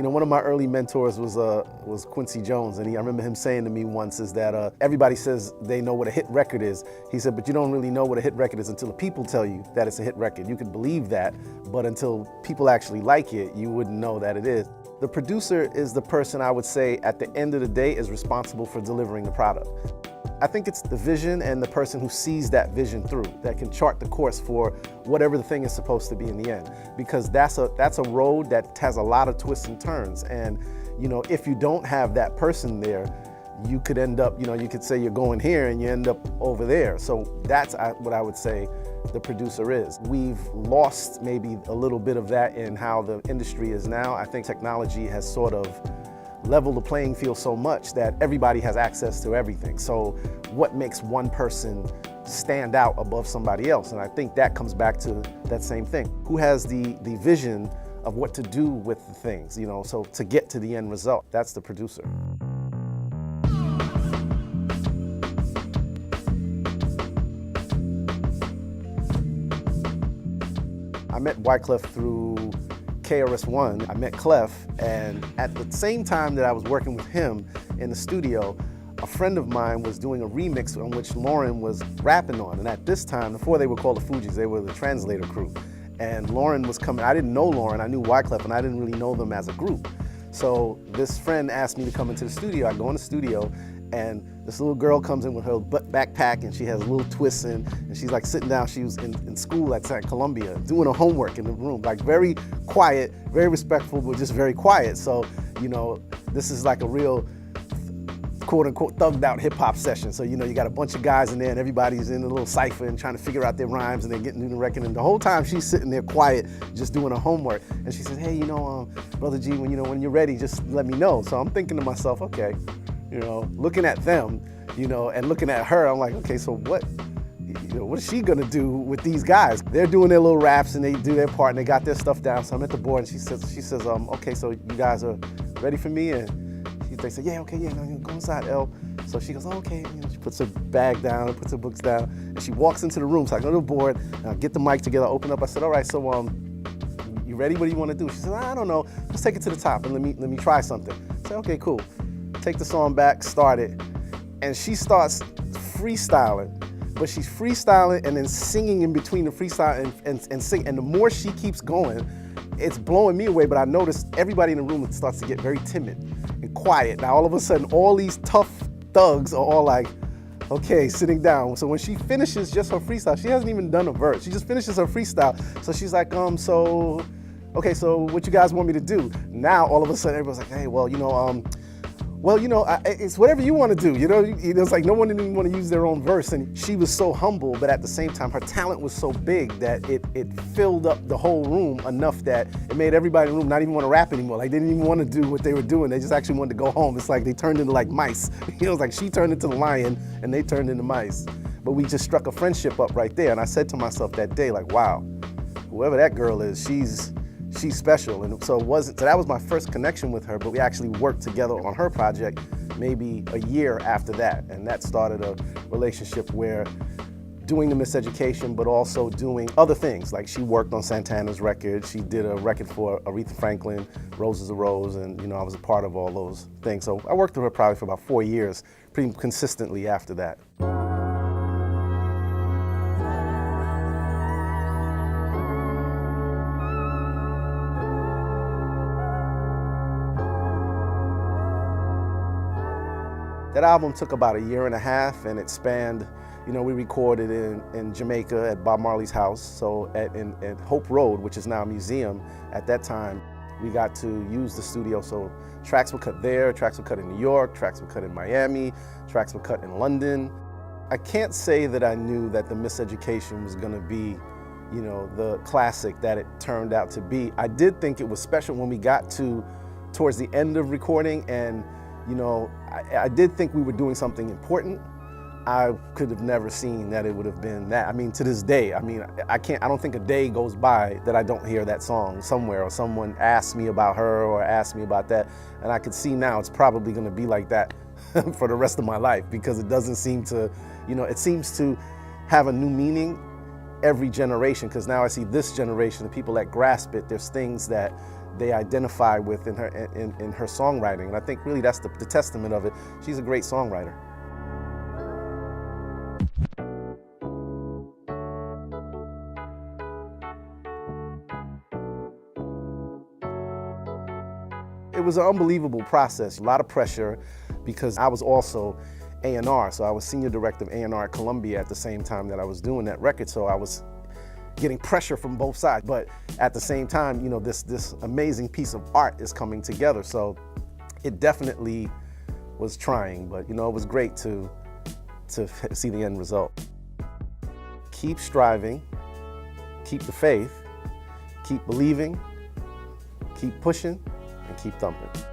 You know, one of my early mentors was Quincy Jones, and I remember him saying to me once is that everybody says they know what a hit record is. He said, but you don't really know what a hit record is until the people tell you that it's a hit record. You could believe that, but until people actually like it, you wouldn't know that it is. The producer is the person, I would say, at the end of the day is responsible for delivering the product. I think it's the vision and the person who sees that vision through, that can chart the course for whatever the thing is supposed to be in the end. Because that's a road that has a lot of twists and turns. And you know, if you don't have that person there, you could end up, you know, you could say you're going here and you end up over there. So that's what I would say the producer is. We've lost maybe a little bit of that in how the industry is now. I think technology has sort of level the playing field so much that everybody has access to everything. So what makes one person stand out above somebody else? And I think that comes back to that same thing. Who has the vision of what to do with the things, you know, so to get to the end result? That's the producer. I met Wyclef through KRS-One. I met Clef, and at the same time that I was working with him in the studio, a friend of mine was doing a remix on which Lauren was rapping on. And at this time, before they were called the Fugees, they were the Translator Crew. And Lauren was coming. I didn't know Lauren, I knew Wyclef, and I didn't really know them as a group. So this friend asked me to come into the studio. I go in the studio, and this little girl comes in with her backpack, and she has a little twist in, and she's like sitting down. She was in school at Columbia, doing her homework in the room, like very quiet, very respectful, but just very quiet. So, you know, this is like a real quote unquote thugged out hip hop session. So, you know, you got a bunch of guys in there and everybody's in a little cipher and trying to figure out their rhymes and they're getting new record. And the whole time she's sitting there quiet, just doing her homework. And she says, hey, you know, Brother G, when you're ready, just let me know. So I'm thinking to myself, okay, you know, looking at them, you know, and looking at her, I'm like, okay, so what is she gonna do with these guys? They're doing their little raps and they do their part and they got their stuff down. So I'm at the board and she says, okay, so you guys are ready for me? And they say, yeah, okay, yeah, no, go inside, L. So she goes, oh, okay. You know, she puts her bag down and puts her books down, and she walks into the room. So I go to the board, and I get the mic together, open up. I said, all right, so you ready? What do you want to do? She said, I don't know. Let's take it to the top and let me try something. I said, okay, cool. Take the song back, start it, and she starts freestyling. But she's freestyling and then singing in between the freestyle and sing. And the more she keeps going, it's blowing me away. But I notice everybody in the room starts to get very timid and quiet. Now all of a sudden, all these tough thugs are all like, okay, sitting down. So when she finishes just her freestyle, she hasn't even done a verse. She just finishes her freestyle. So she's like, okay, so what you guys want me to do? Now all of a sudden, everyone's like, hey, well, you know, it's whatever you want to do. You know, it's like no one didn't even want to use their own verse. And she was so humble, but at the same time, her talent was so big that it filled up the whole room enough that it made everybody in the room not even want to rap anymore. Like they didn't even want to do what they were doing. They just actually wanted to go home. It's like they turned into like mice. You know, it's like she turned into the lion and they turned into mice. But we just struck a friendship up right there. And I said to myself that day, like, wow, whoever that girl is, she's special. And so that was my first connection with her, but we actually worked together on her project maybe a year after that. And that started a relationship where doing the Miseducation, but also doing other things. Like she worked on Santana's record. She did a record for Aretha Franklin, Rose is a Rose. And you know, I was a part of all those things. So I worked with her probably for about 4 years, pretty consistently after that. That album took about 1.5 years and it spanned, you know, we recorded in Jamaica at Bob Marley's house. So at Hope Road, which is now a museum, at that time, we got to use the studio. So tracks were cut there, tracks were cut in New York, tracks were cut in Miami, tracks were cut in London. I can't say that I knew that the Miseducation was gonna be, you know, the classic that it turned out to be. I did think it was special when we got towards the end of recording, and you know, I did think we were doing something important. I could have never seen that it would have been that. I mean, to this day, I mean, I don't think a day goes by that I don't hear that song somewhere, or someone asks me about her or asks me about that. And I could see now it's probably gonna be like that for the rest of my life, because it doesn't seem to, you know, it seems to have a new meaning every generation, because now I see this generation, the people that grasp it, there's things that they identify with in her songwriting. And I think really that's the testament of it. She's a great songwriter. It was an unbelievable process, a lot of pressure, because I was also A&R, so I was senior director of A&R at Columbia at the same time that I was doing that record, so I was getting pressure from both sides. But at the same time, you know, this amazing piece of art is coming together, so it definitely was trying, but you know, it was great to see the end result. Keep striving, keep the faith, keep believing, keep pushing, and keep thumping.